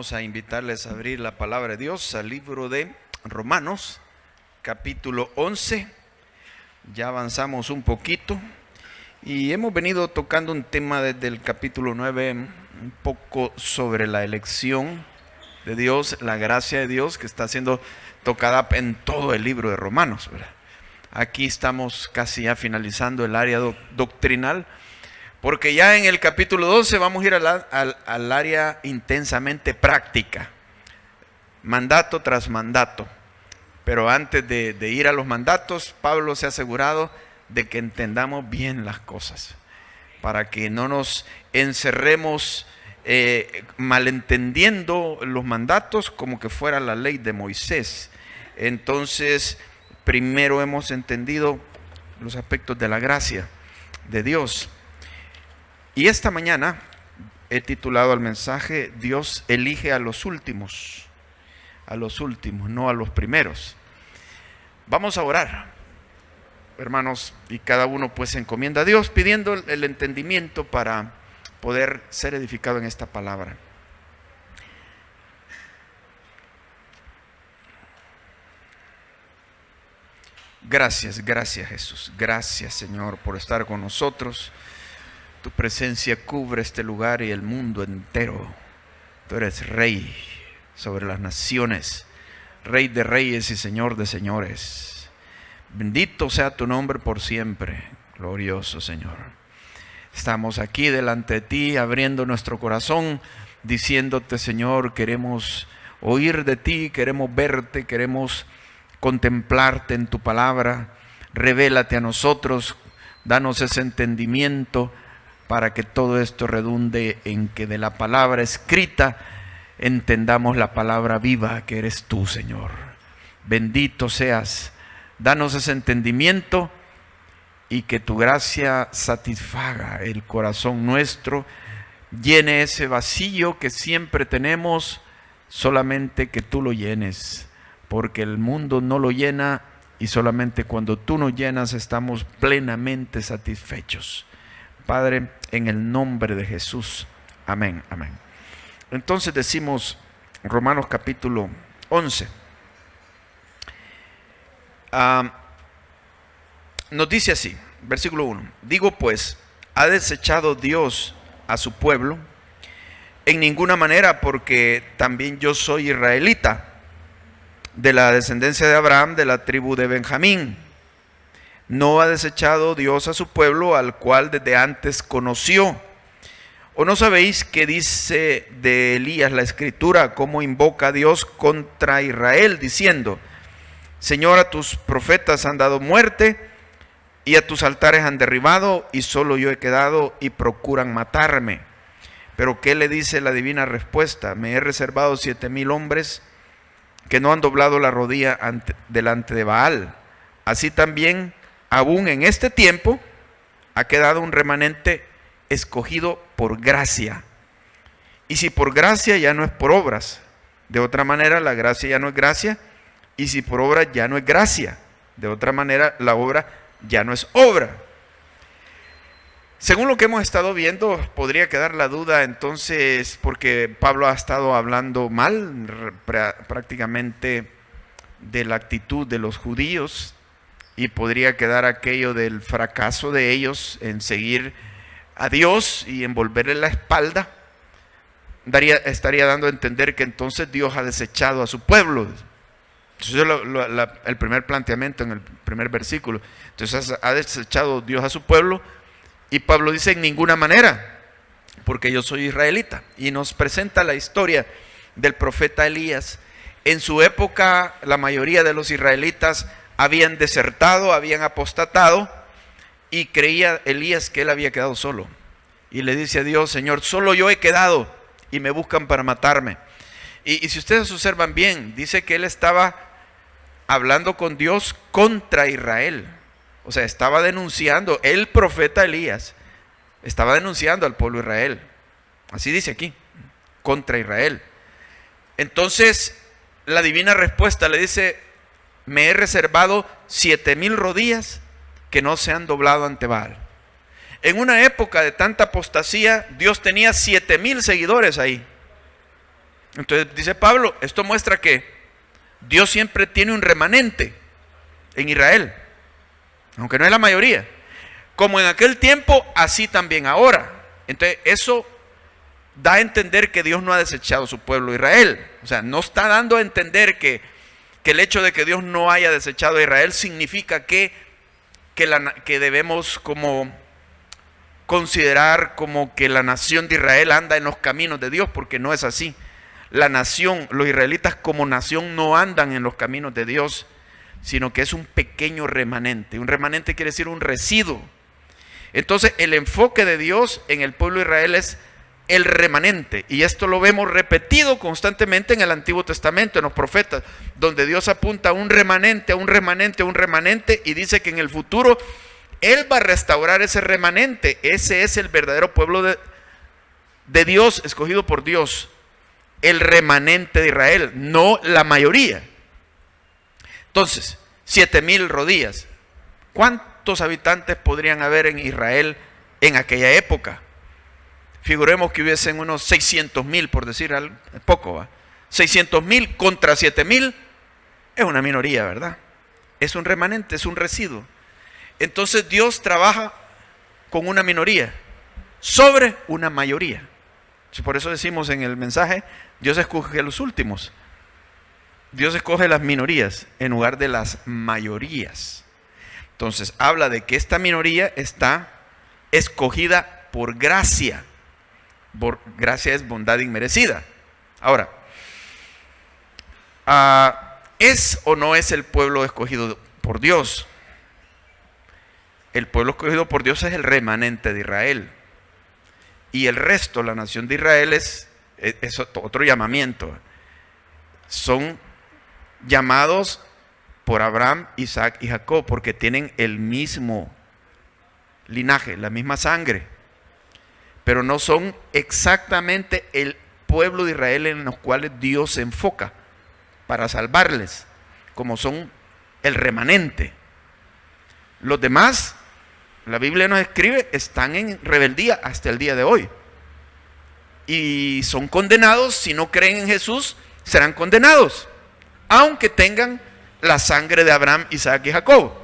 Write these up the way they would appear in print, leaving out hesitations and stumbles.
Vamos a invitarles a abrir la palabra de Dios al libro de Romanos, capítulo 11. Ya avanzamos un poquito y hemos venido tocando un tema desde el capítulo 9, un poco sobre la elección de Dios, la gracia de Dios que está siendo tocada en todo el libro de Romanos, ¿verdad? Aquí estamos casi ya finalizando el área doctrinal, porque ya en el capítulo 12 vamos a ir al área intensamente práctica, mandato tras mandato. Pero antes de ir a los mandatos, Pablo se ha asegurado de que entendamos bien las cosas, para que no nos encerremos malentendiendo los mandatos como que fuera la ley de Moisés. Entonces, primero hemos entendido los aspectos de la gracia de Dios. Y esta mañana he titulado al mensaje: Dios elige a los últimos, no a los primeros. Vamos a orar, hermanos, y cada uno pues se encomienda a Dios pidiendo el entendimiento para poder ser edificado en esta palabra. Gracias Jesús, gracias Señor por estar con nosotros. Tu presencia cubre este lugar y el mundo entero. Tú eres Rey sobre las naciones, Rey de reyes y Señor de señores. Bendito sea tu nombre por siempre, glorioso Señor. Estamos aquí delante de ti, abriendo nuestro corazón, diciéndote, Señor, queremos oír de ti, queremos verte, queremos contemplarte en tu palabra. Revélate a nosotros, danos ese entendimiento para que todo esto redunde en que de la palabra escrita entendamos la palabra viva que eres tú, Señor. Bendito seas, danos ese entendimiento y que tu gracia satisfaga el corazón nuestro, llene ese vacío que siempre tenemos, solamente que tú lo llenes, porque el mundo no lo llena y solamente cuando tú nos llenas estamos plenamente satisfechos. Padre, en el nombre de Jesús, amén, amén. Entonces decimos Romanos capítulo 11. Nos dice así, versículo 1. Digo pues, ¿ha desechado Dios a su pueblo? En ninguna manera, porque también yo soy israelita, de la descendencia de Abraham, de la tribu de Benjamín. No ha desechado Dios a su pueblo, al cual desde antes conoció. ¿O no sabéis qué dice de Elías la Escritura, cómo invoca a Dios contra Israel, diciendo: Señor, a tus profetas han dado muerte, y a tus altares han derribado, y solo yo he quedado, y procuran matarme? Pero ¿qué le dice la divina respuesta? Me he reservado 7,000 hombres que no han doblado la rodilla delante de Baal. Así también, aún en este tiempo, ha quedado un remanente escogido por gracia. Y si por gracia, ya no es por obras. De otra manera, la gracia ya no es gracia. Y si por obra, ya no es gracia. De otra manera, la obra ya no es obra. Según lo que hemos estado viendo, podría quedar la duda entonces, porque Pablo ha estado hablando mal prácticamente de la actitud de los judíos, y podría quedar aquello del fracaso de ellos en seguir a Dios y en volverle la espalda. Estaría dando a entender que entonces Dios ha desechado a su pueblo. Entonces el primer planteamiento en el primer versículo. Entonces ha desechado Dios a su pueblo, y Pablo dice: en ninguna manera, porque yo soy israelita. Y nos presenta la historia del profeta Elías. En su época, la mayoría de los israelitas habían desertado, habían apostatado, y creía Elías que él había quedado solo. Y le dice a Dios: Señor, solo yo he quedado y me buscan para matarme. Y si ustedes observan bien, dice que él estaba hablando con Dios contra Israel. O sea, estaba denunciando, el profeta Elías estaba denunciando al pueblo de Israel. Así dice aquí, contra Israel. Entonces, la divina respuesta le dice: me he reservado 7,000 rodillas que no se han doblado ante Baal. En una época de tanta apostasía, Dios tenía 7,000 seguidores ahí. Entonces dice Pablo, esto muestra que Dios siempre tiene un remanente en Israel, aunque no es la mayoría. Como en aquel tiempo, así también ahora. Entonces eso da a entender que Dios no ha desechado a su pueblo Israel. O sea, no está dando a entender que el hecho de que Dios no haya desechado a Israel significa que debemos como considerar como que la nación de Israel anda en los caminos de Dios, porque no es así. La nación, los israelitas como nación no andan en los caminos de Dios, sino que es un pequeño remanente. Un remanente quiere decir un residuo. Entonces el enfoque de Dios en el pueblo de Israel es el remanente, y esto lo vemos repetido constantemente en el Antiguo Testamento, en los profetas, donde Dios apunta a un remanente, a un remanente, a un remanente, y dice que en el futuro Él va a restaurar ese remanente. Ese es el verdadero pueblo de Dios, escogido por Dios, el remanente de Israel, no la mayoría. Entonces, 7,000 rodillas. ¿Cuántos habitantes podrían haber en Israel en aquella época? Figuremos que hubiesen unos 600,000, por decir algo, poco, ¿va? 600,000 contra 7,000 es una minoría, ¿verdad? Es un remanente, es un residuo. Entonces Dios trabaja con una minoría sobre una mayoría. Por eso decimos en el mensaje, Dios escoge los últimos. Dios escoge las minorías en lugar de las mayorías. Entonces habla de que esta minoría está escogida por gracia. Gracia es bondad inmerecida. Ahora, ¿es o no es el pueblo escogido por Dios? El pueblo escogido por Dios es el remanente de Israel. Y el resto, la nación de Israel, es otro llamamiento. Son llamados por Abraham, Isaac y Jacob, porque tienen el mismo linaje, la misma sangre. Pero no son exactamente el pueblo de Israel en los cuales Dios se enfoca para salvarles, como son el remanente. Los demás, la Biblia nos escribe, están en rebeldía hasta el día de hoy. Y son condenados, si no creen en Jesús, serán condenados, aunque tengan la sangre de Abraham, Isaac y Jacob.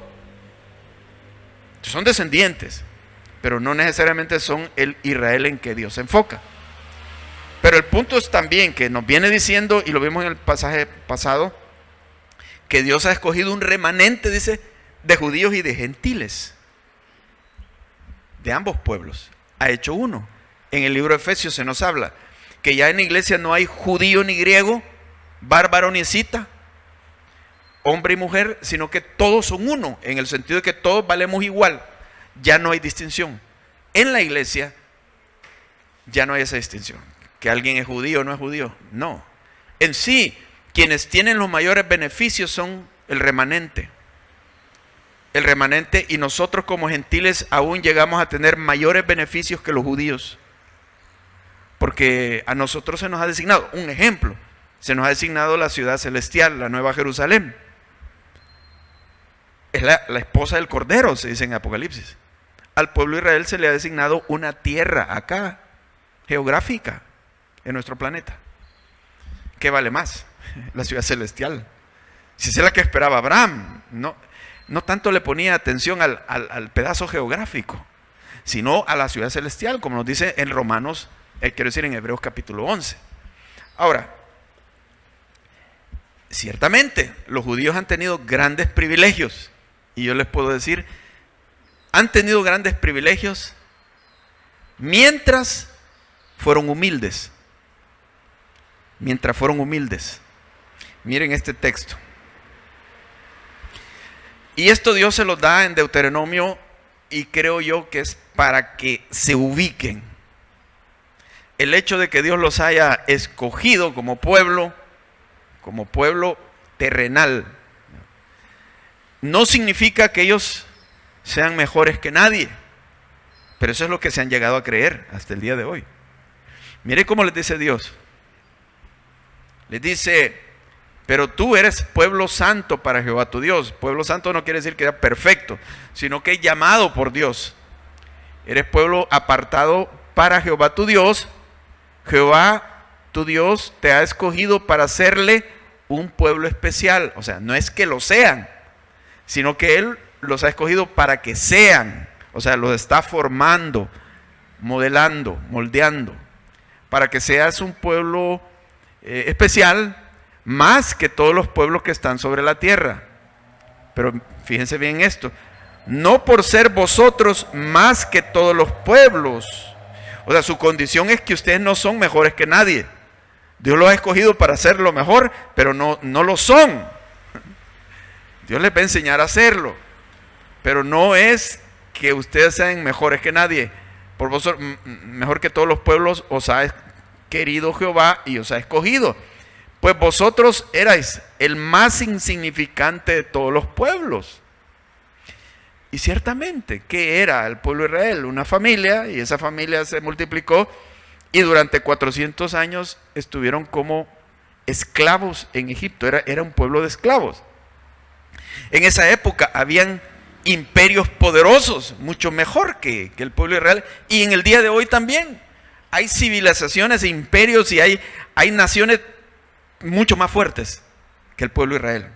Son descendientes, pero no necesariamente son el Israel en que Dios se enfoca. Pero el punto es también que nos viene diciendo, y lo vimos en el pasaje pasado, que Dios ha escogido un remanente, dice, de judíos y de gentiles, de ambos pueblos. Ha hecho uno. En el libro de Efesios se nos habla que ya en la iglesia no hay judío ni griego, bárbaro ni escita, hombre y mujer, sino que todos son uno, en el sentido de que todos valemos igual. Ya no hay distinción. En la iglesia ya no hay esa distinción. Que alguien es judío o no es judío. No. En sí, quienes tienen los mayores beneficios son el remanente. El remanente, y nosotros como gentiles aún llegamos a tener mayores beneficios que los judíos. Porque a nosotros se nos ha designado, un ejemplo, se nos ha designado la ciudad celestial, la Nueva Jerusalén. Es la esposa del Cordero, se dice en Apocalipsis. Al pueblo de Israel se le ha designado una tierra acá, geográfica, en nuestro planeta. ¿Qué vale más? La ciudad celestial. Si esa es la que esperaba Abraham, no tanto le ponía atención al pedazo geográfico, sino a la ciudad celestial, como nos dice en Romanos, quiero decir en Hebreos capítulo 11. Ahora, ciertamente los judíos han tenido grandes privilegios, y yo les puedo decir, han tenido grandes privilegios mientras fueron humildes. Mientras fueron humildes. Miren este texto. Y esto Dios se los da en Deuteronomio, y creo yo que es para que se ubiquen. El hecho de que Dios los haya escogido como pueblo terrenal, no significa que ellos sean mejores que nadie, pero eso es lo que se han llegado a creer hasta el día de hoy. Mire cómo les dice Dios. Les dice, pero tú eres pueblo santo para Jehová tu Dios. Pueblo santo no quiere decir que era perfecto, sino que es llamado por Dios. Eres pueblo apartado para Jehová tu Dios. Jehová tu Dios te ha escogido para hacerle un pueblo especial. O sea, no es que lo sean, sino que Él los ha escogido para que sean. O sea, los está formando, modelando, moldeando, para que seas un pueblo especial, más que todos los pueblos que están sobre la tierra. Pero fíjense bien esto, no por ser vosotros más que todos los pueblos. O sea, su condición es que ustedes no son mejores que nadie. Dios los ha escogido para hacerlo mejor, pero no lo son. Dios les va a enseñar a hacerlo, pero no es que ustedes sean mejores que nadie. Por vosotros, mejor que todos los pueblos os ha querido Jehová y os ha escogido. Pues vosotros erais el más insignificante de todos los pueblos. Y ciertamente, ¿qué era el pueblo de Israel? Una familia, y esa familia se multiplicó, y durante 400 años estuvieron como esclavos en Egipto. Era un pueblo de esclavos. En esa época habían imperios poderosos, mucho mejor que el pueblo de Israel, y en el día de hoy también hay civilizaciones e imperios, y hay naciones mucho más fuertes que el pueblo de Israel.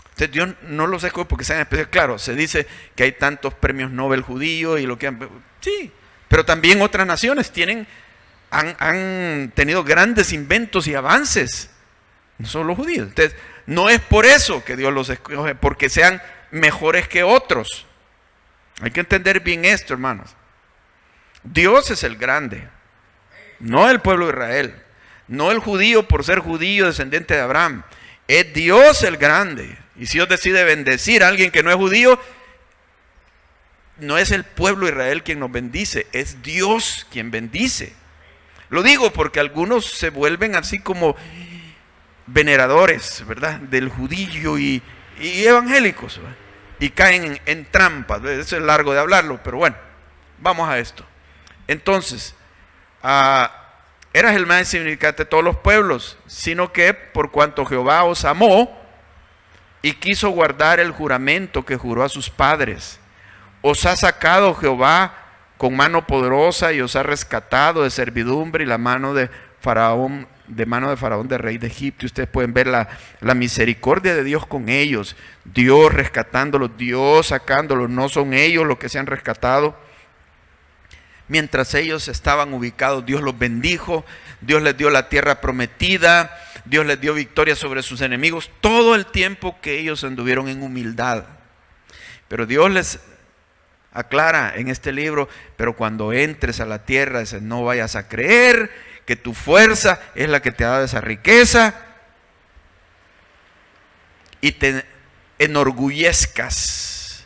Entonces Dios no los escoge porque sean especiales. Claro, se dice que hay tantos premios Nobel judíos y lo que han... Sí, pero también otras naciones han tenido grandes inventos y avances. No solo los judíos. Entonces, no es por eso que Dios los escoge, porque sean mejores que otros. Hay que entender bien esto, hermanos. Dios es el grande, no el pueblo de Israel, no el judío por ser judío, descendiente de Abraham. Es Dios el grande. Y si Dios decide bendecir a alguien que no es judío, no es el pueblo de Israel quien nos bendice, es Dios quien bendice. Lo digo porque algunos se vuelven así como veneradores, ¿verdad?, del judío y evangélicos, ¿verdad?, y caen en trampas. Eso es largo de hablarlo, pero bueno, vamos a esto. Entonces, eras el más insignificante de todos los pueblos, sino que por cuanto Jehová os amó y quiso guardar el juramento que juró a sus padres, os ha sacado Jehová con mano poderosa y os ha rescatado de servidumbre y la mano de Faraón, de rey de Egipto. Y ustedes pueden ver la misericordia de Dios con ellos, Dios rescatándolos, Dios sacándolos. No son ellos los que se han rescatado. Mientras ellos estaban ubicados, Dios los bendijo, Dios les dio la tierra prometida, Dios les dio victoria sobre sus enemigos, todo el tiempo que ellos anduvieron en humildad. Pero Dios les aclara en este libro, pero cuando entres a la tierra, dice, no vayas a creer que tu fuerza es la que te ha dado esa riqueza y te enorgullezcas.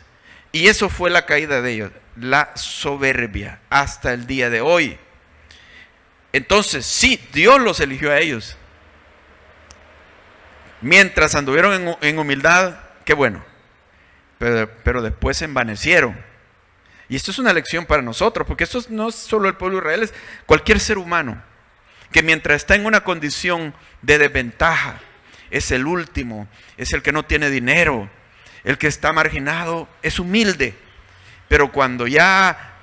Y eso fue la caída de ellos, la soberbia, hasta el día de hoy. Entonces, sí, Dios los eligió a ellos. Mientras anduvieron en humildad, qué bueno. Pero después se envanecieron. Y esto es una lección para nosotros, porque esto no es solo el pueblo de Israel, es cualquier ser humano que mientras está en una condición de desventaja, es el último, es el que no tiene dinero, el que está marginado, es humilde. Pero cuando ya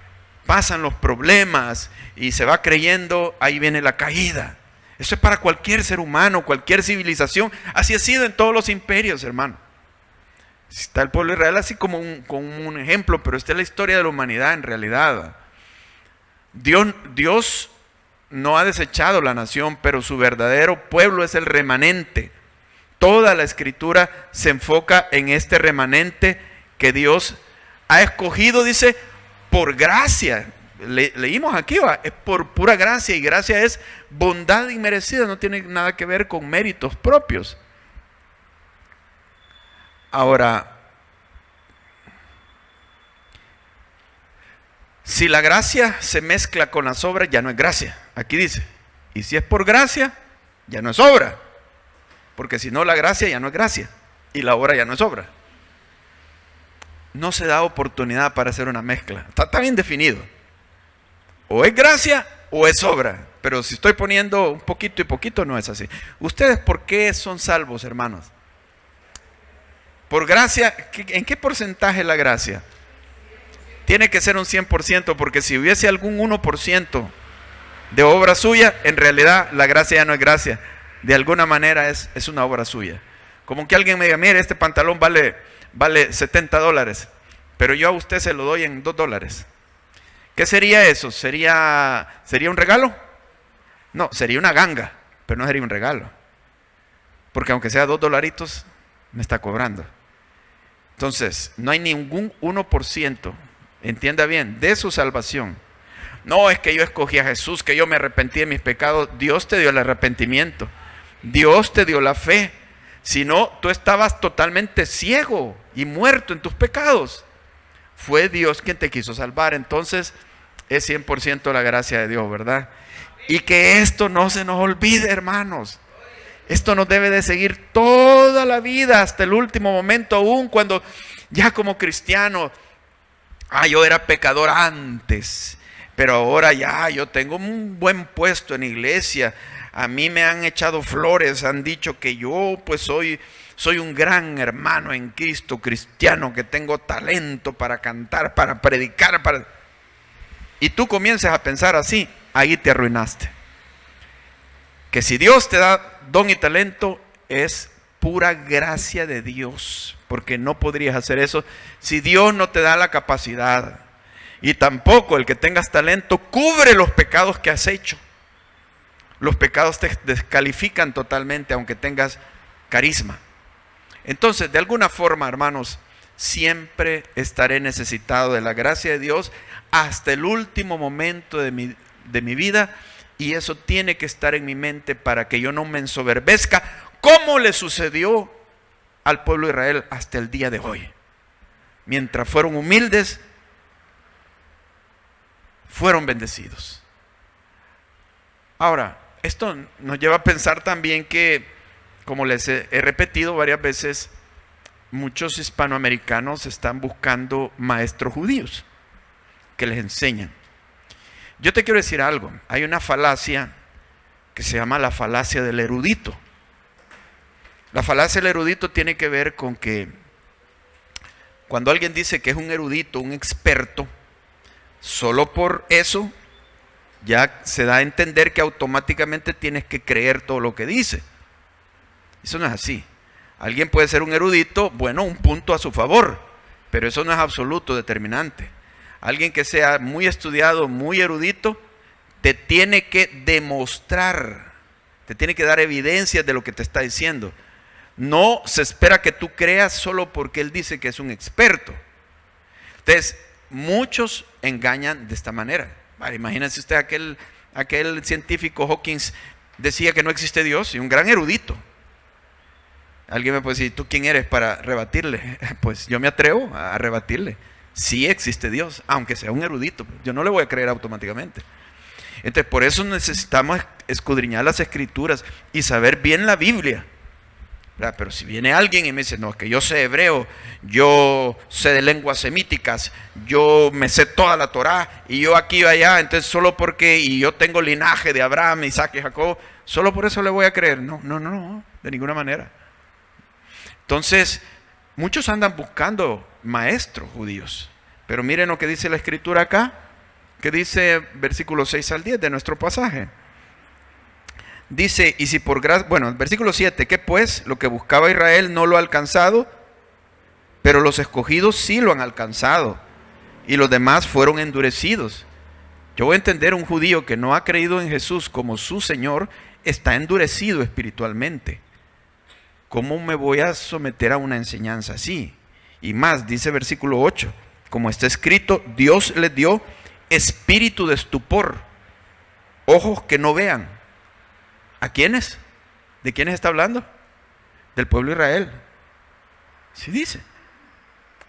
pasan los problemas y se va creyendo, ahí viene la caída. Eso es para cualquier ser humano, cualquier civilización. Así ha sido en todos los imperios, hermano. Está el pueblo de Israel así como un ejemplo, pero esta es la historia de la humanidad en realidad. Dios no ha desechado la nación, pero su verdadero pueblo es el remanente. Toda la escritura se enfoca en este remanente que Dios ha escogido, dice, por gracia. Leímos aquí, es por pura gracia, y gracia es bondad inmerecida, no tiene nada que ver con méritos propios. Ahora, si la gracia se mezcla con las obras, ya no es gracia. Aquí dice, y si es por gracia, ya no es obra. Porque si no, la gracia ya no es gracia, y la obra ya no es obra. No se da oportunidad para hacer una mezcla. Está bien definido. O es gracia o es obra. Pero si estoy poniendo un poquito y poquito, no es así. ¿Ustedes por qué son salvos, hermanos? Por gracia. ¿En qué porcentaje es la gracia? Tiene que ser un 100%, porque si hubiese algún 1%, de obra suya, en realidad la gracia ya no es gracia. De alguna manera es una obra suya. Como que alguien me diga, mire, este pantalón vale $70, pero yo a usted se lo doy en $2. ¿Qué sería eso? ¿Sería un regalo? No, sería una ganga, pero no sería un regalo. Porque aunque sea $2, me está cobrando. Entonces, no hay ningún 1%, entienda bien, de su salvación. No es que yo escogí a Jesús, que yo me arrepentí de mis pecados. Dios te dio el arrepentimiento. Dios te dio la fe. Si no, tú estabas totalmente ciego y muerto en tus pecados. Fue Dios quien te quiso salvar. Entonces, es 100% la gracia de Dios, ¿verdad? Y que esto no se nos olvide, hermanos. Esto nos debe de seguir toda la vida, hasta el último momento, aún cuando ya como cristiano, yo era pecador antes, pero ahora ya yo tengo un buen puesto en iglesia. A mí me han echado flores, han dicho que yo pues soy un gran hermano en Cristo, cristiano, que tengo talento para cantar, para predicar, y tú comienzas a pensar así, ahí te arruinaste. Que si Dios te da don y talento, es pura gracia de Dios, porque no podrías hacer eso si Dios no te da la capacidad. Y tampoco el que tengas talento cubre los pecados que has hecho. Los pecados te descalifican totalmente, aunque tengas carisma. Entonces, de alguna forma, hermanos, siempre estaré necesitado de la gracia de Dios hasta el último momento de mi vida. Y eso tiene que estar en mi mente para que yo no me ensoberbezca, como le sucedió al pueblo de Israel hasta el día de hoy. Mientras fueron humildes, fueron bendecidos. Ahora, esto nos lleva a pensar también que, como les he repetido varias veces, muchos hispanoamericanos están buscando maestros judíos que les enseñan. Yo te quiero decir algo, hay una falacia que se llama la falacia del erudito. La falacia del erudito tiene que ver con que cuando alguien dice que es un erudito, un experto, solo por eso ya se da a entender que automáticamente tienes que creer todo lo que dice. Eso no es así. Alguien puede ser un erudito, bueno, un punto a su favor, pero eso no es absoluto, determinante. Alguien que sea muy estudiado, muy erudito, te tiene que demostrar, te tiene que dar evidencias de lo que te está diciendo. No se espera que tú creas solo porque él dice que es un experto. Entonces, muchos engañan de esta manera. Vale, imagínense usted aquel científico Hawkins decía que no existe Dios, y un gran erudito. Alguien me puede decir, ¿tú quién eres para rebatirle? Pues yo me atrevo a rebatirle. Sí existe Dios, aunque sea un erudito. Yo no le voy a creer automáticamente. Entonces, por eso necesitamos escudriñar las Escrituras y saber bien la Biblia. Pero si viene alguien y me dice, no, es que yo sé hebreo, yo sé de lenguas semíticas, yo me sé toda la Torá, y yo aquí y allá, entonces solo porque, y yo tengo linaje de Abraham, Isaac y Jacob, solo por eso le voy a creer. No, de ninguna manera. Entonces, muchos andan buscando maestros judíos, pero miren lo que dice la Escritura acá, que dice versículos 6 al 10 de nuestro pasaje. Dice, y si por gracia, bueno, versículo 7, ¿qué pues? Lo que buscaba Israel no lo ha alcanzado, pero los escogidos sí lo han alcanzado, y los demás fueron endurecidos. Yo voy a entender, un judío que no ha creído en Jesús como su Señor, está endurecido espiritualmente. ¿Cómo me voy a someter a una enseñanza así? Y más, dice versículo 8, como está escrito, Dios les dio espíritu de estupor, ojos que no vean. ¿A quiénes? ¿De quiénes está hablando? Del pueblo de Israel. Sí dice.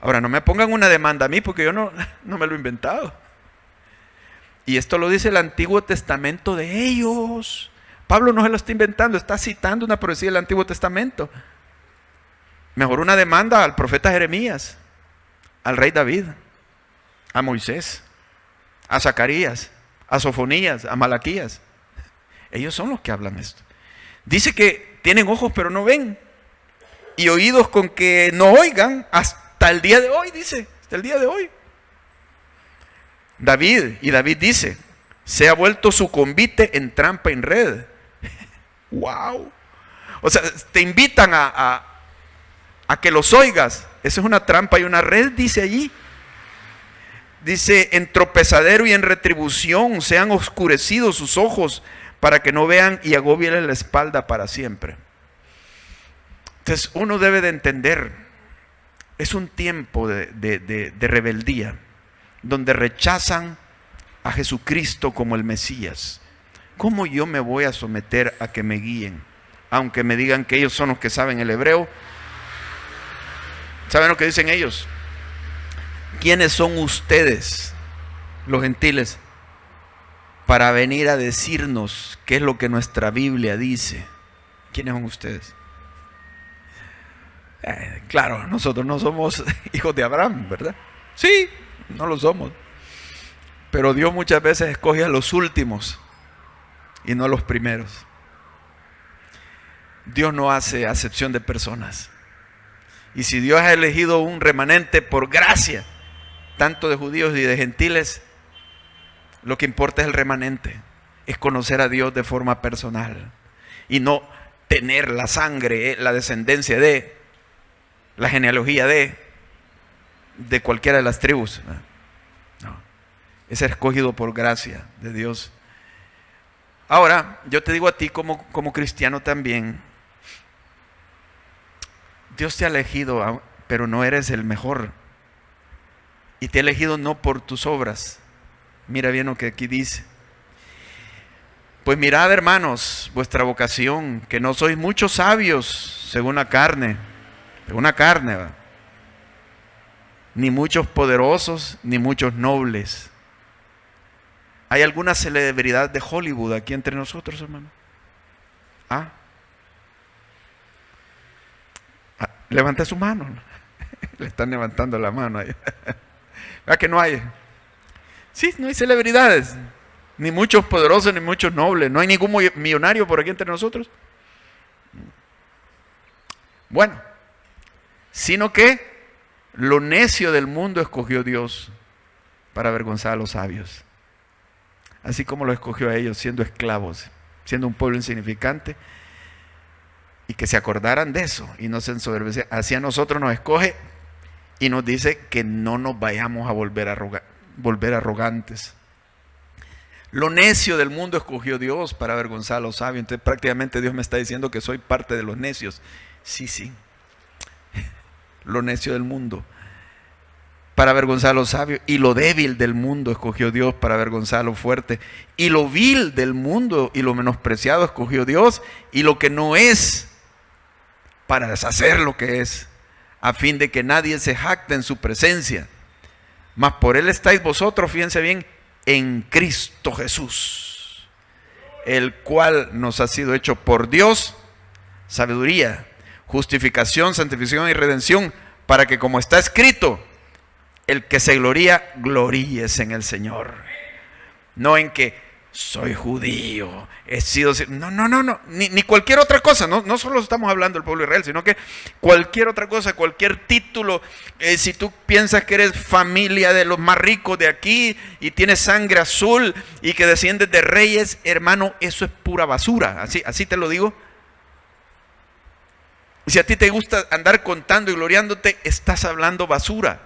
Ahora, no me pongan una demanda a mí porque yo no me lo he inventado. Y esto lo dice el Antiguo Testamento de ellos. Pablo no se lo está inventando, está citando una profecía del Antiguo Testamento. Mejor una demanda al profeta Jeremías, al rey David, a Moisés, a Zacarías, a Sofonías, a Malaquías. Ellos son los que hablan esto. Dice que tienen ojos pero no ven, y oídos con que no oigan, hasta el día de hoy, dice, hasta el día de hoy. David dice, se ha vuelto su convite en trampa y en red. ¡Wow! O sea, te invitan a que los oigas. Eso es una trampa y una red, dice allí. Dice, en tropezadero y en retribución se han oscurecido sus ojos para que no vean y agobien la espalda para siempre. Entonces uno debe de entender, es un tiempo de rebeldía, donde rechazan a Jesucristo como el Mesías. ¿Cómo yo me voy a someter a que me guíen? Aunque me digan que ellos son los que saben el hebreo. ¿Saben lo que dicen ellos? ¿Quiénes son ustedes, los gentiles, para venir a decirnos qué es lo que nuestra Biblia dice? ¿Quiénes son ustedes? Claro, nosotros no somos hijos de Abraham, ¿verdad? Sí, no lo somos. Pero Dios muchas veces escoge a los últimos y no a los primeros. Dios no hace acepción de personas. Y si Dios ha elegido un remanente por gracia, tanto de judíos y de gentiles, lo que importa es el remanente, es conocer a Dios de forma personal y no tener la sangre, la descendencia la genealogía de cualquiera de las tribus. No, es escogido por gracia de Dios. Ahora, yo te digo a ti como cristiano también, Dios te ha elegido, pero no eres el mejor. Y te ha elegido no por tus obras. Mira bien lo que aquí dice. Pues mirad, hermanos, vuestra vocación, que no sois muchos sabios según la carne, ¿va? Ni muchos poderosos, ni muchos nobles. ¿Hay alguna celebridad de Hollywood aquí entre nosotros, hermano? Levanta su mano. Le están levantando la mano ahí. ¿Verdad que no hay? Sí, no hay celebridades. Ni muchos poderosos, ni muchos nobles. No hay ningún millonario por aquí entre nosotros. Bueno, sino que lo necio del mundo escogió Dios para avergonzar a los sabios. Así como lo escogió a ellos siendo esclavos, siendo un pueblo insignificante, y que se acordaran de eso y no se ensoberbecieran. Así a nosotros nos escoge y nos dice que no nos vayamos a volver arrogantes. Lo necio del mundo escogió Dios para avergonzar a los sabios. Entonces prácticamente Dios me está diciendo que soy parte de los necios. Sí. Lo necio del mundo para avergonzar a los sabios, y lo débil del mundo escogió Dios para avergonzar a lo fuerte, y lo vil del mundo y lo menospreciado escogió Dios, y lo que no es para deshacer lo que es, a fin de que nadie se jacte en su presencia. Mas por él estáis vosotros, fíjense bien, en Cristo Jesús, el cual nos ha sido hecho por Dios sabiduría, justificación, santificación y redención, para que, como está escrito, el que se gloría, gloríese en el Señor. No en que soy judío, he sido... No, ni cualquier otra cosa. No solo estamos hablando del pueblo de Israel, sino que cualquier otra cosa, cualquier título. Si tú piensas que eres familia de los más ricos de aquí y tienes sangre azul y que desciendes de reyes, hermano, eso es pura basura. Así te lo digo. Si a ti te gusta andar contando y gloriándote, estás hablando basura.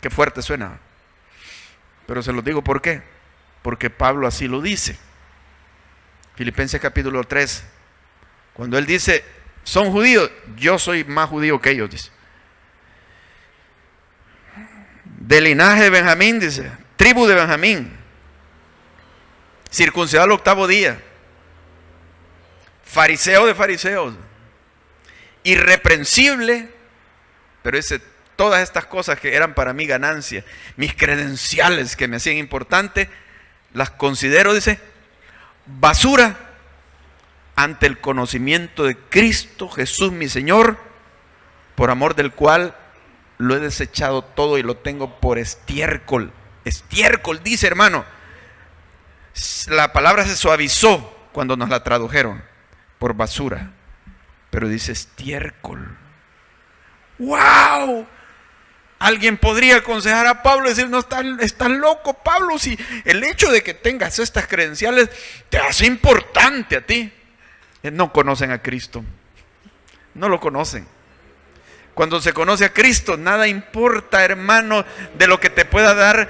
Qué fuerte suena. Pero se los digo ¿por qué? Porque Pablo así lo dice. Filipenses capítulo 3. Cuando él dice, son judíos, yo soy más judío que ellos, dice. Del linaje de Benjamín, dice, tribu de Benjamín, circuncidado al 8º día, fariseo de fariseos, irreprensible, pero dice, todas estas cosas que eran para mí ganancia, mis credenciales que me hacían importante, las considero, dice, basura ante el conocimiento de Cristo Jesús mi Señor, por amor del cual lo he desechado todo y lo tengo por estiércol. Estiércol, dice, hermano. La palabra se suavizó cuando nos la tradujeron por basura, pero dice estiércol. ¡Wow! Alguien podría aconsejar a Pablo y decir, no, estás loco, Pablo, si el hecho de que tengas estas credenciales te hace importante a ti. No conocen a Cristo, no lo conocen. Cuando se conoce a Cristo, nada importa, hermano, de lo que te pueda dar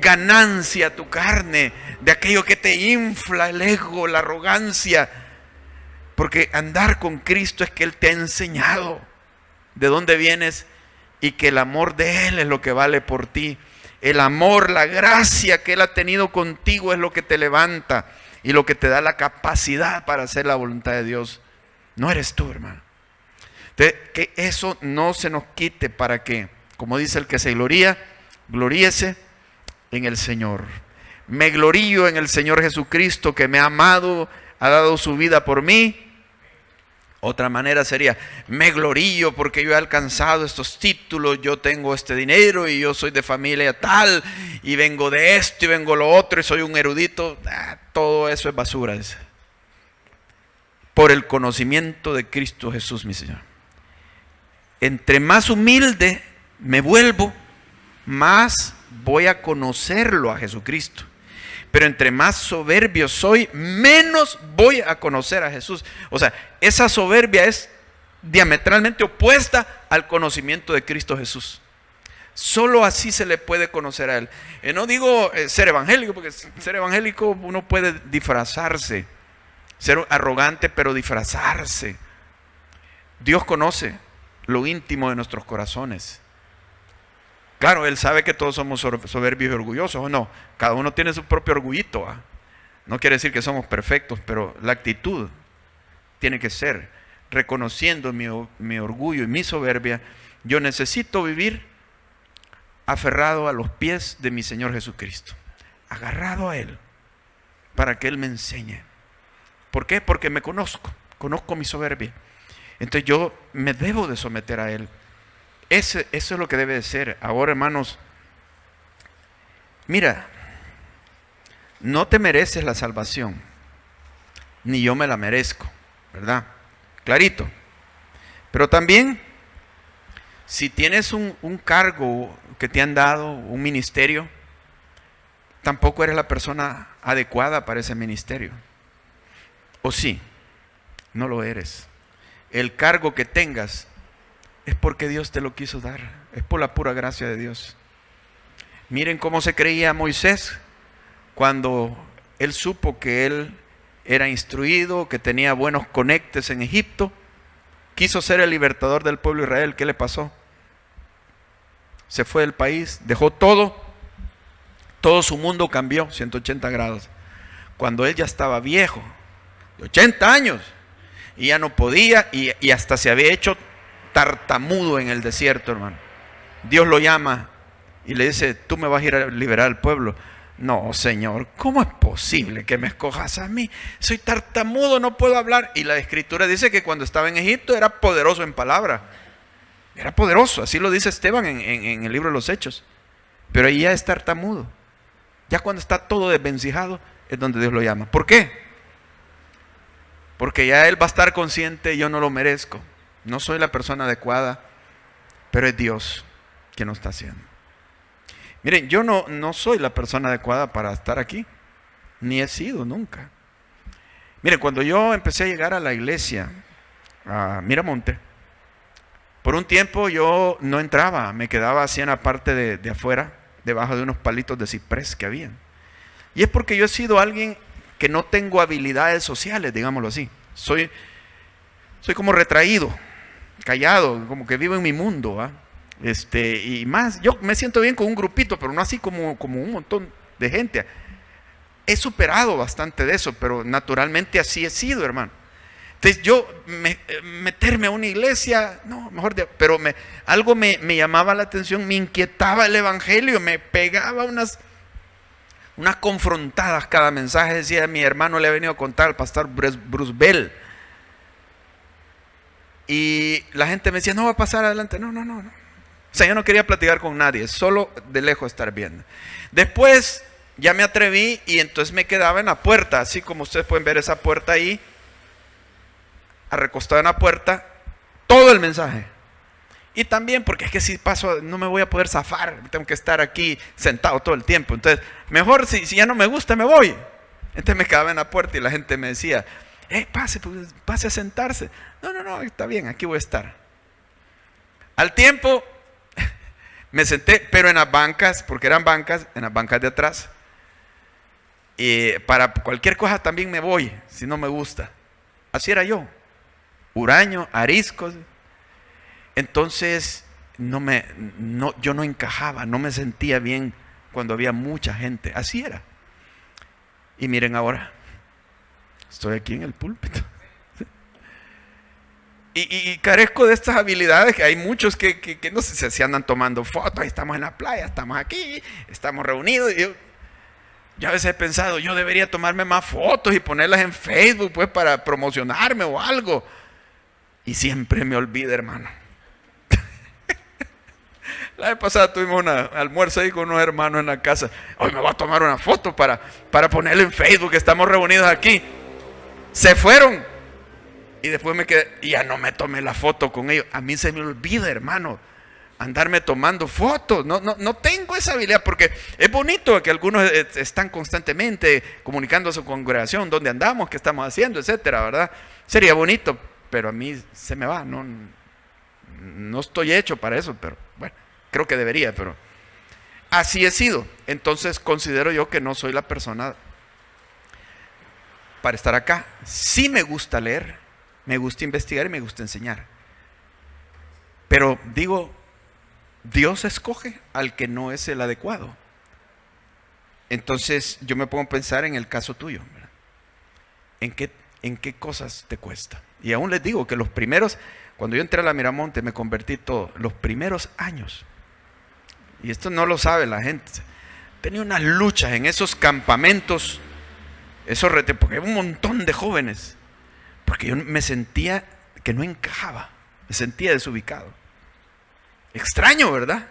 ganancia a tu carne, de aquello que te infla el ego, la arrogancia. Porque andar con Cristo es que Él te ha enseñado de dónde vienes y que el amor de Él es lo que vale por ti. El amor, la gracia que Él ha tenido contigo es lo que te levanta y lo que te da la capacidad para hacer la voluntad de Dios. No eres tú, hermano. Entonces, que eso no se nos quite para que, como dice el que se gloría, gloríese en el Señor. Me glorío en el Señor Jesucristo, que me ha amado, ha dado su vida por mí. Otra manera sería, me glorío porque yo he alcanzado estos títulos, yo tengo este dinero y yo soy de familia tal, y vengo de esto y vengo lo otro y soy un erudito. Todo eso es basura. Por el conocimiento de Cristo Jesús, mi Señor. Entre más humilde me vuelvo, más voy a conocerlo a Jesucristo. Pero entre más soberbio soy, menos voy a conocer a Jesús. O sea, esa soberbia es diametralmente opuesta al conocimiento de Cristo Jesús. Solo así se le puede conocer a Él. No digo ser evangélico, porque ser evangélico uno puede disfrazarse, ser arrogante, pero disfrazarse. Dios conoce lo íntimo de nuestros corazones. Claro, Él sabe que todos somos soberbios y orgullosos, ¿o no? Cada uno tiene su propio orgullito. No quiere decir que somos perfectos, pero la actitud tiene que ser, reconociendo mi orgullo y mi soberbia, yo necesito vivir aferrado a los pies de mi Señor Jesucristo, agarrado a Él, para que Él me enseñe. ¿Por qué? Porque me conozco mi soberbia. Entonces yo me debo de someter a Él. Eso es lo que debe de ser. Ahora, hermanos, mira, no te mereces la salvación, ni yo me la merezco, ¿verdad? Clarito. Pero también, si tienes un cargo que te han dado, un ministerio, tampoco eres la persona adecuada para ese ministerio. ¿O sí? No lo eres. El cargo que tengas es porque Dios te lo quiso dar. Es por la pura gracia de Dios. Miren cómo se creía Moisés cuando él supo que él era instruido, que tenía buenos conectes en Egipto. Quiso ser el libertador del pueblo de Israel. ¿Qué le pasó? Se fue del país, dejó todo su mundo cambió 180 grados. Cuando él ya estaba viejo, de 80 años, y ya no podía, y hasta se había hecho tartamudo en el desierto, hermano. Dios lo llama y le dice, tú me vas a ir a liberar al pueblo. No, Señor, ¿cómo es posible que me escojas a mí? Soy tartamudo, no puedo hablar. Y la Escritura dice que cuando estaba en Egipto era poderoso en palabra. Era poderoso, así lo dice Esteban en el libro de los Hechos. Pero ahí ya es tartamudo. Ya cuando está todo desvencijado es donde Dios lo llama. ¿Por qué? Porque ya él va a estar consciente, yo no lo merezco. No soy la persona adecuada, pero es Dios quien lo está haciendo. Miren, yo no soy la persona adecuada para estar aquí, ni he sido nunca. Miren, cuando yo empecé a llegar a la iglesia, a Miramonte, por un tiempo yo no entraba, me quedaba así en la parte de afuera, debajo de unos palitos de ciprés que habían. Y es porque yo he sido alguien que no tengo habilidades sociales, digámoslo así. Soy como retraído, callado, como que vivo en mi mundo, ¿va? Y más, yo me siento bien con un grupito, pero no así como un montón de gente. He superado bastante de eso, pero naturalmente así he sido, hermano. Entonces yo meterme a una iglesia, no, mejor, pero algo me llamaba la atención, me inquietaba el evangelio, me pegaba unas confrontadas cada mensaje. Decía, mi hermano le ha venido a contar al pastor Bruce Bell. Y la gente me decía, no va a pasar adelante. No. O sea, yo no quería platicar con nadie, solo de lejos estar viendo. Después ya me atreví y entonces me quedaba en la puerta, así como ustedes pueden ver esa puerta ahí, recostado en la puerta, todo el mensaje. Y también porque es que si paso no me voy a poder zafar, tengo que estar aquí sentado todo el tiempo. Entonces, mejor si ya no me gusta, me voy. Entonces me quedaba en la puerta y la gente me decía, pase, pues, pase a sentarse. No, está bien, aquí voy a estar. Al tiempo me senté, pero en las bancas, porque eran bancas, en las bancas de atrás. Y para cualquier cosa también me voy, si no me gusta. Así era yo. Huraño, ariscos. Entonces yo no encajaba, no me sentía bien cuando había mucha gente. Así era. Y miren ahora, estoy aquí en el púlpito. Y carezco de estas habilidades, que hay muchos que no sé, se andan tomando fotos, estamos en la playa, estamos aquí, estamos reunidos. Y yo a veces he pensado, yo debería tomarme más fotos y ponerlas en Facebook, pues, para promocionarme o algo. Y siempre me olvido, hermano. La vez pasada tuvimos un almuerzo ahí con unos hermanos en la casa. Hoy me voy a tomar una foto para ponerla en Facebook, estamos reunidos aquí. Se fueron. Y después me quedé, y ya no me tomé la foto con ellos. A mí se me olvida, hermano, andarme tomando fotos. No tengo esa habilidad, porque es bonito que algunos están constantemente comunicando a su congregación dónde andamos, qué estamos haciendo, etcétera, ¿verdad? Sería bonito, pero a mí se me va. No estoy hecho para eso, pero bueno, creo que debería, pero así he sido. Entonces considero yo que no soy la persona para estar acá. Sí me gusta leer, me gusta investigar y me gusta enseñar. Pero digo, Dios escoge al que no es el adecuado. Entonces yo me pongo a pensar en el caso tuyo, ¿verdad? ¿En qué cosas te cuesta? Y aún les digo que los primeros, cuando yo entré a la Miramonte, me convertí todo. Los primeros años, y esto no lo sabe la gente, tenía unas luchas en esos campamentos, porque había un montón de jóvenes. Porque yo me sentía que no encajaba, me sentía desubicado. Extraño, ¿verdad?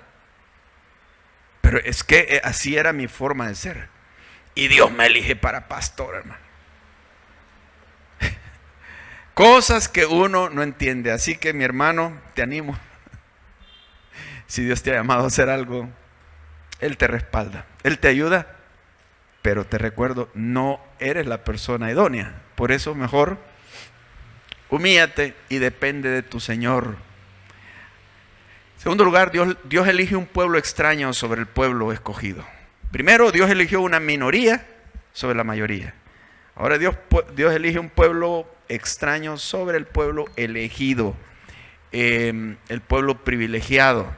Pero es que así era mi forma de ser. Y Dios me elige para pastor, hermano. Cosas que uno no entiende. Así que, mi hermano, te animo. Si Dios te ha llamado a hacer algo, Él te respalda, Él te ayuda. Pero te recuerdo, no eres la persona idónea. Por eso mejor humíllate y depende de tu Señor. En segundo lugar, Dios elige un pueblo extraño sobre el pueblo escogido. Primero, Dios eligió una minoría sobre la mayoría. Ahora Dios elige un pueblo extraño sobre el pueblo elegido, el pueblo privilegiado.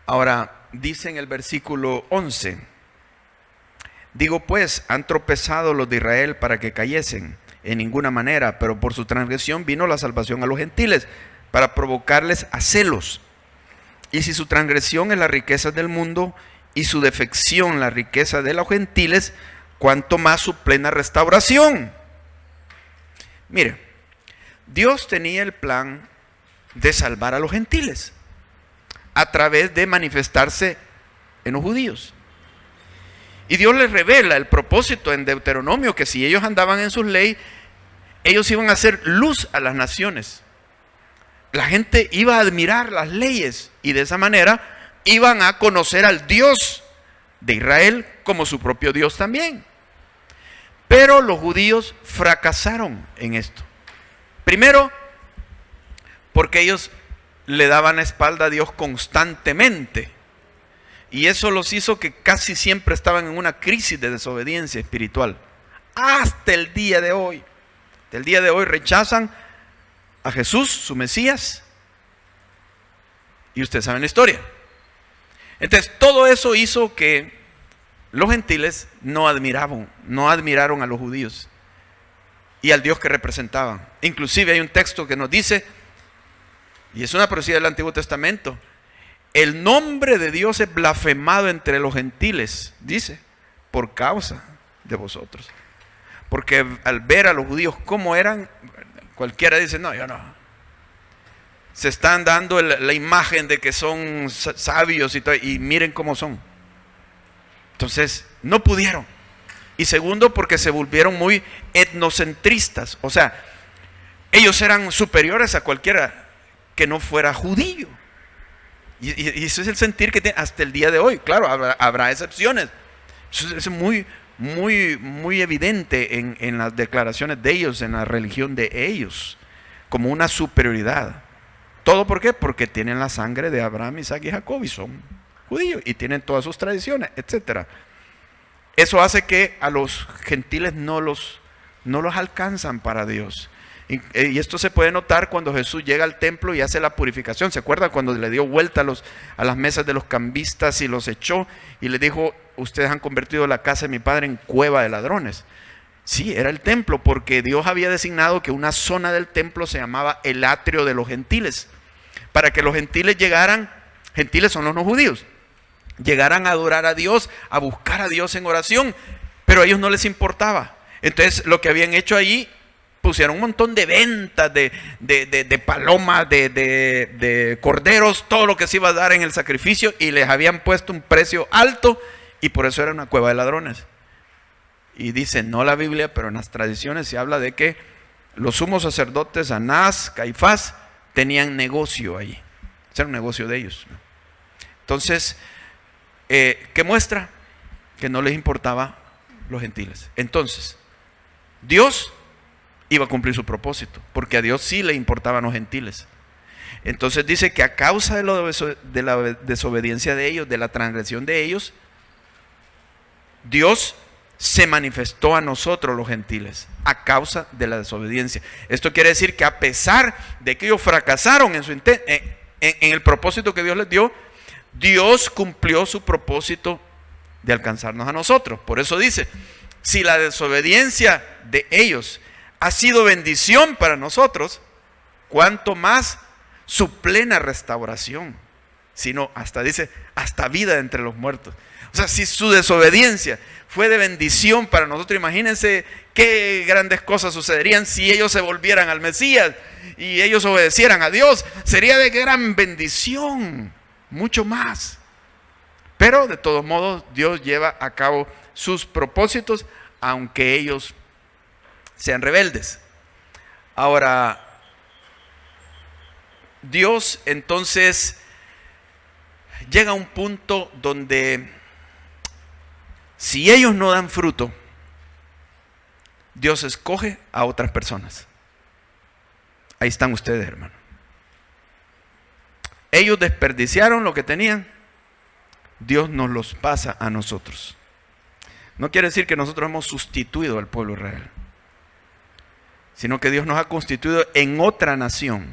Ahora, dice en el versículo 11, digo pues, han tropezado los de Israel para que cayesen. En ninguna manera, pero por su transgresión vino la salvación a los gentiles, para provocarles a celos. Y si su transgresión es la riqueza del mundo, y su defección la riqueza de los gentiles, cuanto más su plena restauración. Mire, Dios tenía el plan de salvar a los gentiles, a través de manifestarse en los judíos. Y Dios les revela el propósito en Deuteronomio, que si ellos andaban en sus leyes, ellos iban a hacer luz a las naciones. La gente iba a admirar las leyes y de esa manera iban a conocer al Dios de Israel como su propio Dios también. Pero los judíos fracasaron en esto. Primero, porque ellos le daban la espalda a Dios constantemente. Y eso los hizo que casi siempre estaban en una crisis de desobediencia espiritual. Hasta el día de hoy. Hasta el día de hoy rechazan a Jesús, su Mesías. Y ustedes saben la historia. Entonces, todo eso hizo que los gentiles no admiraron a los judíos y al Dios que representaban. Inclusive hay un texto que nos dice, y es una profecía del Antiguo Testamento, el nombre de Dios es blasfemado entre los gentiles, dice, por causa de vosotros. Porque al ver a los judíos cómo eran, cualquiera dice, no, yo no. Se están dando la imagen de que son sabios y todo, y miren cómo son. Entonces, no pudieron. Y segundo, porque se volvieron muy etnocentristas. O sea, ellos eran superiores a cualquiera que no fuera judío. Y eso es el sentir que tiene hasta el día de hoy. Claro, habrá excepciones. Eso es muy, muy, muy evidente en las declaraciones de ellos, en la religión de ellos, como una superioridad. ¿Todo por qué? Porque tienen la sangre de Abraham, Isaac y Jacob y son judíos y tienen todas sus tradiciones, etc. Eso hace que a los gentiles no los alcanzan para Dios. Y esto se puede notar cuando Jesús llega al templo y hace la purificación. ¿Se acuerdan cuando le dio vuelta a las mesas de los cambistas y los echó y les dijo: ustedes han convertido la casa de mi padre en cueva de ladrones? Sí, era el templo, porque Dios había designado que una zona del templo se llamaba el atrio de los gentiles, para que los gentiles llegaran, gentiles son los no judíos, llegaran a adorar a Dios, a buscar a Dios en oración, pero a ellos no les importaba. Entonces lo que habían hecho allí, pusieron un montón de ventas de palomas, de corderos, todo lo que se iba a dar en el sacrificio, y les habían puesto un precio alto, y por eso era una cueva de ladrones. Y dice, no la Biblia, pero en las tradiciones se habla de que los sumos sacerdotes, Anás, Caifás, tenían negocio ahí. Ese era un negocio de ellos. Entonces, ¿qué muestra? Que no les importaba los gentiles. Entonces, Dios iba a cumplir su propósito, porque a Dios sí le importaban los gentiles. Entonces dice que a causa de la desobediencia de ellos, de la transgresión de ellos, Dios se manifestó a nosotros los gentiles a causa de la desobediencia. Esto quiere decir que a pesar de que ellos fracasaron en el propósito que Dios les dio, Dios cumplió su propósito de alcanzarnos a nosotros. Por eso dice, si la desobediencia de ellos ha sido bendición para nosotros, cuánto más su plena restauración, sino hasta dice, hasta vida entre los muertos. O sea, si su desobediencia fue de bendición para nosotros, imagínense qué grandes cosas sucederían si ellos se volvieran al Mesías y ellos obedecieran a Dios. Sería de gran bendición, mucho más. Pero de todos modos, Dios lleva a cabo sus propósitos, aunque ellos sean rebeldes. Ahora, Dios entonces llega a un punto donde si ellos no dan fruto, Dios escoge a otras personas. Ahí están ustedes, hermano. Ellos desperdiciaron lo que tenían, Dios nos los pasa a nosotros. No quiere decir que nosotros hemos sustituido al pueblo de Israel, sino que Dios nos ha constituido en otra nación,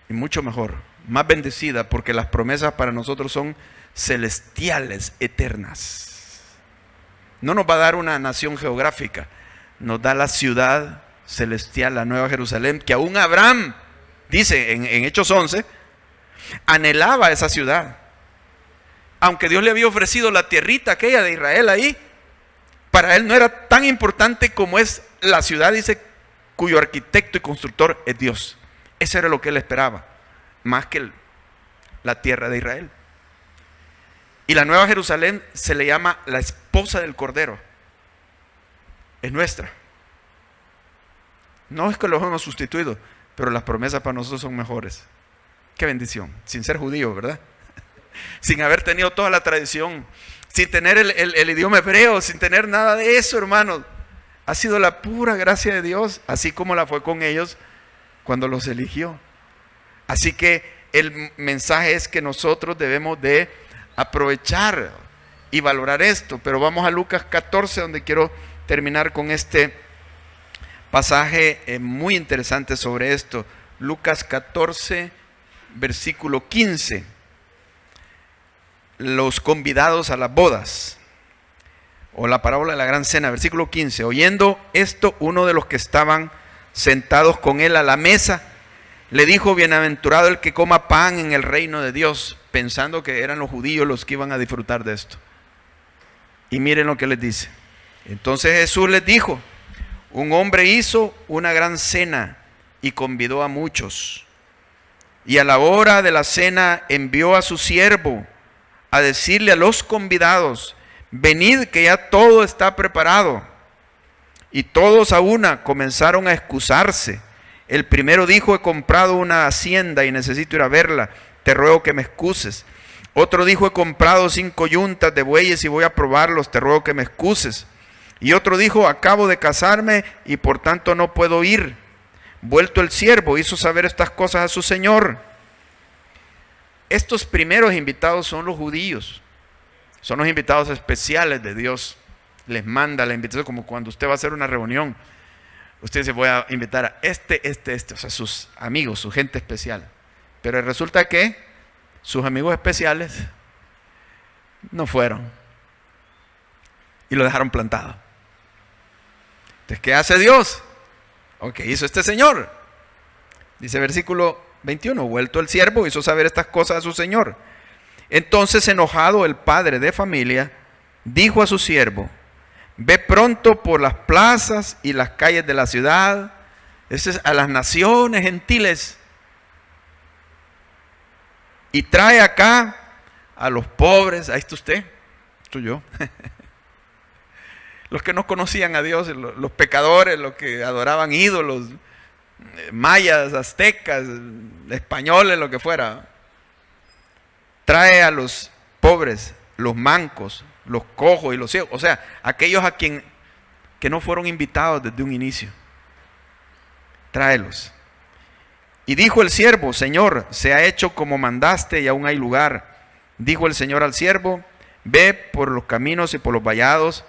y mucho mejor, más bendecida, porque las promesas para nosotros son celestiales, eternas. No nos va a dar una nación geográfica, nos da la ciudad celestial, la Nueva Jerusalén, que aún Abraham, dice en Hechos 11, anhelaba esa ciudad. Aunque Dios le había ofrecido la tierrita aquella de Israel ahí, para él no era tan importante como es la ciudad, dice, cuyo arquitecto y constructor es Dios. Eso era lo que él esperaba, más que la tierra de Israel. Y la Nueva Jerusalén se le llama la esposa del Cordero. Es nuestra. No es que los hemos sustituido, pero las promesas para nosotros son mejores. Qué bendición, sin ser judío, ¿verdad? Sin haber tenido toda la tradición, sin tener el idioma hebreo, sin tener nada de eso, hermanos. Ha sido la pura gracia de Dios, así como la fue con ellos cuando los eligió. Así que el mensaje es que nosotros debemos de aprovechar y valorar esto. Pero vamos a Lucas 14, donde quiero terminar con este pasaje muy interesante sobre esto. Lucas 14, versículo 15. Los convidados a las bodas, o la parábola de la gran cena, versículo 15. Oyendo esto, uno de los que estaban sentados con él a la mesa le dijo: bienaventurado el que coma pan en el reino de Dios, pensando que eran los judíos los que iban a disfrutar de esto. Y miren lo que les dice. Entonces Jesús les dijo: un hombre hizo una gran cena y convidó a muchos, y a la hora de la cena envió a su siervo a decirle a los convidados: venid, que ya todo está preparado. Y todos a una comenzaron a excusarse El primero dijo: he comprado una hacienda y necesito ir a verla, te ruego que me excuses. Otro dijo: he comprado 5 yuntas de bueyes y voy a probarlos, te ruego que me excuses. Y otro dijo: acabo de casarme y por tanto no puedo ir. Vuelto el siervo, hizo saber estas cosas a su señor. Estos primeros invitados son los judíos, son los invitados especiales de Dios. Les manda la invitación, como cuando usted va a hacer una reunión. Usted se voy a invitar a o sea, sus amigos, su gente especial. Pero resulta que sus amigos especiales no fueron y lo dejaron plantado. Entonces, ¿qué hace Dios? ¿O qué hizo este señor? Dice versículo 21, vuelto el siervo, hizo saber estas cosas a su señor. Entonces, enojado, el padre de familia dijo a su siervo: ve pronto por las plazas y las calles de la ciudad, a las naciones gentiles, y trae acá a los pobres. Ahí está usted, estoy yo. Los que no conocían a Dios, los pecadores, los que adoraban ídolos, mayas, aztecas, españoles, lo que fuera. Trae a los pobres, los mancos, los cojos y los ciegos, o sea, aquellos a quien que no fueron invitados desde un inicio. Tráelos. Y dijo el siervo: Señor, se ha hecho como mandaste y aún hay lugar. Dijo el Señor al siervo: ve por los caminos y por los vallados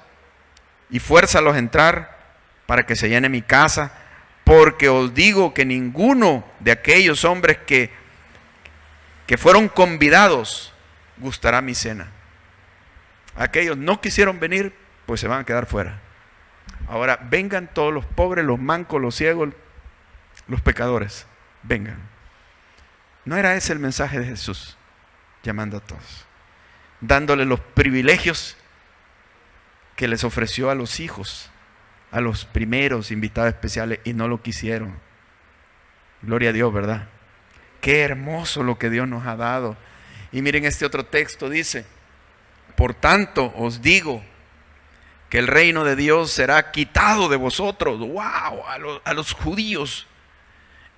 y fuérzalos a entrar para que se llene mi casa, porque os digo que ninguno de aquellos hombres que fueron convidados gustará mi cena. Aquellos no quisieron venir, pues se van a quedar fuera. Ahora vengan todos los pobres, los mancos, los ciegos, los pecadores, vengan. ¿No era ese el mensaje de Jesús? Llamando a todos, dándole los privilegios que les ofreció a los hijos, a los primeros invitados especiales, y no lo quisieron. Gloria a Dios, ¿verdad? Qué hermoso lo que Dios nos ha dado. Y miren este otro texto, dice: por tanto os digo que el reino de Dios será quitado de vosotros. ¡Wow! A los judíos.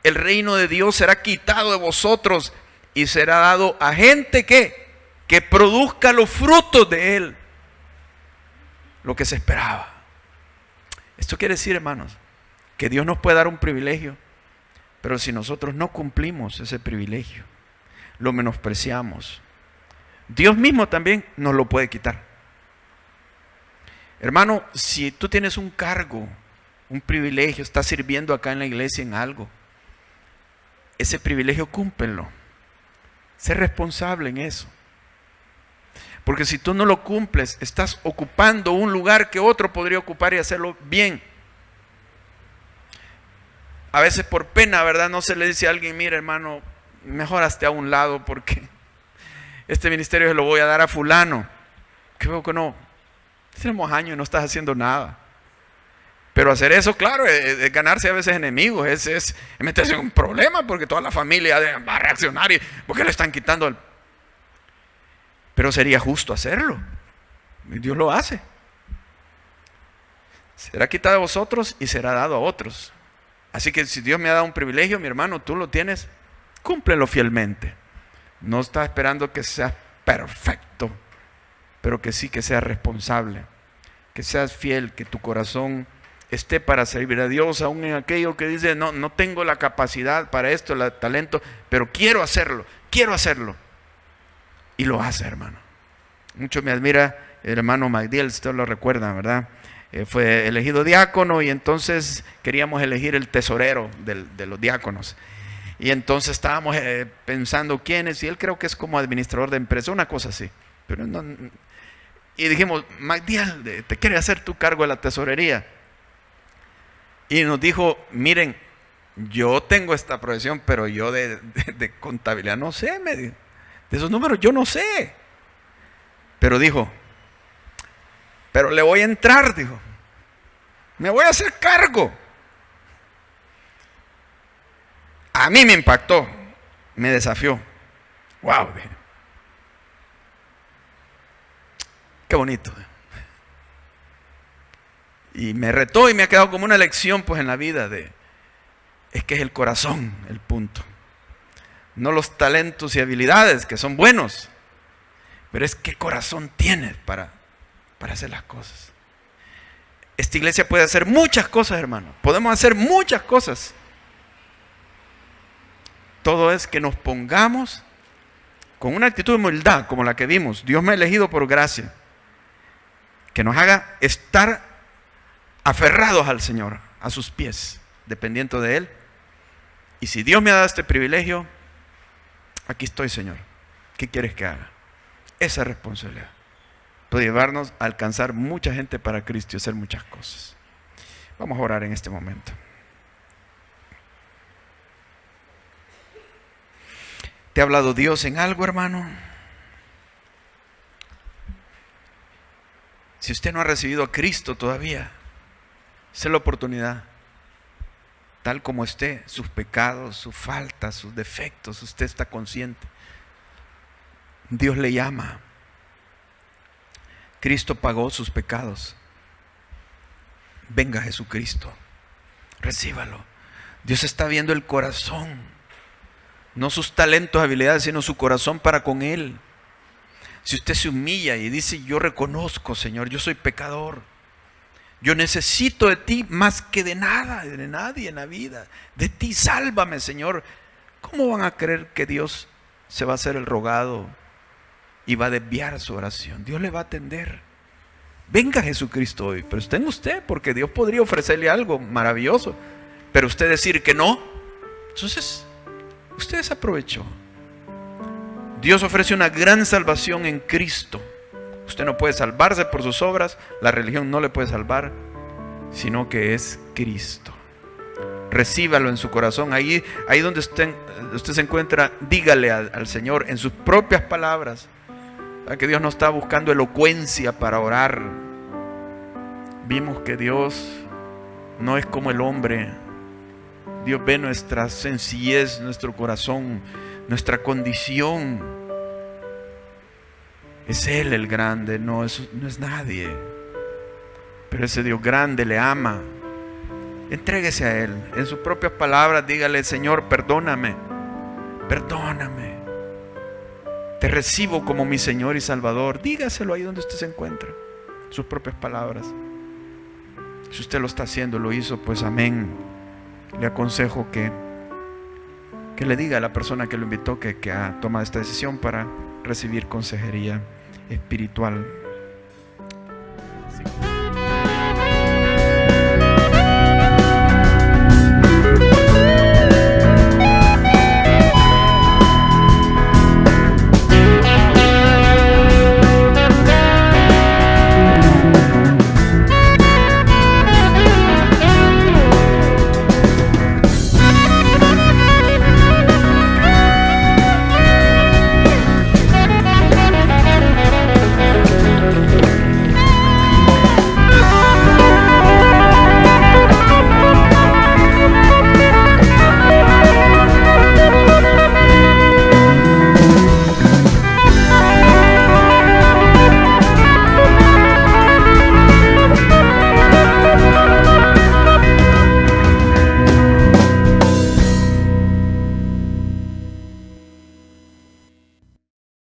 El reino de Dios será quitado de vosotros y será dado a gente que produzca los frutos de él. Lo que se esperaba. Esto quiere decir, hermanos, que Dios nos puede dar un privilegio, pero si nosotros no cumplimos ese privilegio, lo menospreciamos, Dios mismo también nos lo puede quitar. Hermano, si tú tienes un cargo, un privilegio, estás sirviendo acá en la iglesia en algo, ese privilegio cúmplelo. Sé responsable en eso. Porque si tú no lo cumples, estás ocupando un lugar que otro podría ocupar y hacerlo bien. A veces por pena, ¿verdad? No se le dice a alguien: mira, hermano, mejor hazte a un lado porque este ministerio se lo voy a dar a fulano. Creo que no. Tenemos años y no estás haciendo nada. Pero hacer eso, claro, es ganarse a veces enemigos, es meterse en un problema porque toda la familia va a reaccionar y porque le están quitando el... Pero sería justo hacerlo. Dios lo hace. Será quitado de vosotros y será dado a otros. Así que si Dios me ha dado un privilegio, mi hermano, tú lo tienes, cúmplelo fielmente. No está esperando que seas perfecto, pero que sí que seas responsable, que seas fiel, que tu corazón esté para servir a Dios, aún en aquello que dice: no tengo la capacidad para esto, el talento, pero quiero hacerlo. Y lo hace, hermano. Mucho me admira el hermano Magdiel, ustedes lo recuerdan, ¿verdad? Fue elegido diácono y entonces queríamos elegir el tesorero de los diáconos. Y entonces estábamos pensando quiénes, y él creo que es como administrador de empresa, una cosa así. Pero no, y dijimos: Magdiel, ¿te quiere hacer tu cargo de la tesorería? Y nos dijo: miren, yo tengo esta profesión, pero yo de contabilidad no sé, me dijo. De esos números yo no sé. Pero dijo: pero le voy a entrar, dijo. Me voy a hacer cargo. A mí me impactó, me desafió. Wow, dije. Qué bonito. Y me retó y me ha quedado como una lección pues en la vida Es que es el corazón el punto. No los talentos y habilidades, que son buenos, pero es qué corazón tienes para hacer las cosas. Esta iglesia puede hacer muchas cosas, hermano. Podemos hacer muchas cosas. Todo es que nos pongamos con una actitud de humildad, como la que vimos. Dios me ha elegido por gracia. Que nos haga estar aferrados al Señor, a sus pies, dependiendo de Él. Y si Dios me ha dado este privilegio, aquí estoy, Señor. ¿Qué quieres que haga? Esa responsabilidad puede llevarnos a alcanzar mucha gente para Cristo y hacer muchas cosas. Vamos a orar en este momento. ¿Te ha hablado Dios en algo, hermano? Si usted no ha recibido a Cristo todavía, esa es la oportunidad. Tal como esté, sus pecados, sus faltas, sus defectos, usted está consciente. Dios le llama. Cristo pagó sus pecados. Venga Jesucristo, recíbalo. Dios está viendo el corazón, no sus talentos, habilidades, sino su corazón para con Él. Si usted se humilla y dice: yo reconozco, Señor, yo soy pecador, yo necesito de ti más que de nada, de nadie en la vida, de ti, sálvame, Señor. ¿Cómo van a creer que Dios se va a hacer el rogado y va a desviar su oración? Dios le va a atender. Venga Jesucristo hoy, pero está en usted, porque Dios podría ofrecerle algo maravilloso, pero usted decir que no, entonces usted desaprovechó. Dios ofrece una gran salvación en Cristo. Usted no puede salvarse por sus obras, la religión no le puede salvar, sino que es Cristo. Recíbalo en su corazón. Ahí donde usted se encuentra, dígale al Señor en sus propias palabras. Que Dios no está buscando elocuencia para orar. Vimos que Dios no es como el hombre. Dios ve nuestra sencillez, nuestro corazón, nuestra condición. Es Él el grande, no es nadie. Pero ese Dios grande le ama. Entréguese a Él. En sus propias palabras dígale: Señor, perdóname. Perdóname. Te recibo como mi Señor y Salvador. Dígaselo ahí donde usted se encuentra. Sus propias palabras. Si usted lo está haciendo, lo hizo, pues amén. Le aconsejo que le diga a la persona que lo invitó que ha tomado esta decisión para recibir consejería espiritual.